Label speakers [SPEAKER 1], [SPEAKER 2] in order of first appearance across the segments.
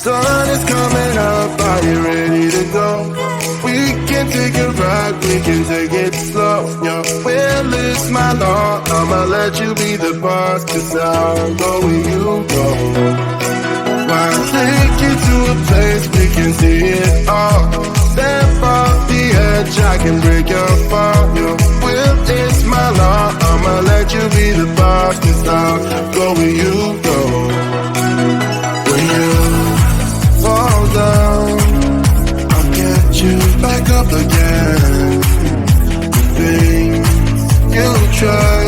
[SPEAKER 1] sun is coming up, are you ready to go? We can take a ride, we can take it slow. Your will is my law, I'ma let you be the boss, 'cause I'll go where you go. I'll take you to a place we can see it all. Step off the edge, I can break your fall. Your will is my law, I'ma let you be the boss, 'cause I'll go where you go. When you fall down, I'll get you back up again. The things you try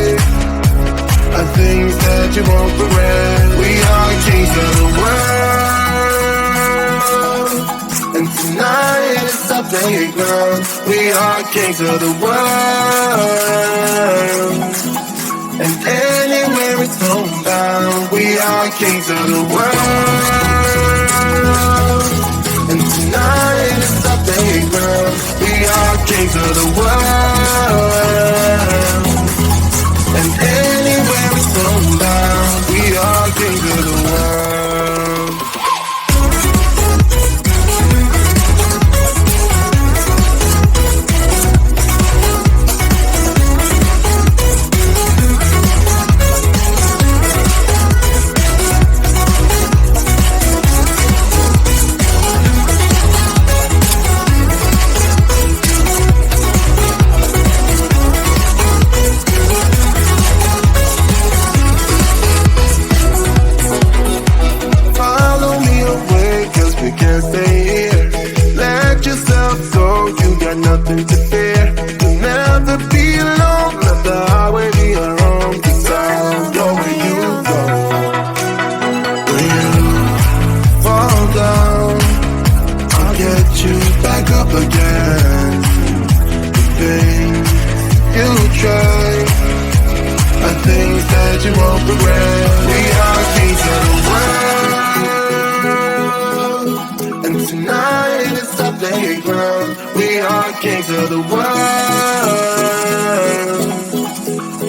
[SPEAKER 1] are things that you won't regret. We are kings of the world, and tonight is our playground. We are kings of the world, and anywhere it's homebound. We are kings of the world, and tonight is our playground. We are kings of the world, and anywhere it's homebound. We are kings of the world. Nothing to fear. You'll never be alone. Let the highway be your home, 'cause I'll go where you go. When you fall down, I'll get you back up again. The things you try are things that you won't regret. We are kings of the world, and tonight is our playground. We are kings of the world,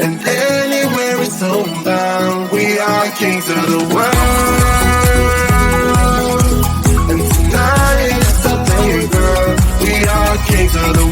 [SPEAKER 1] and anywhere it's homebound. We are kings of the world, and tonight is our playground. We are kings of the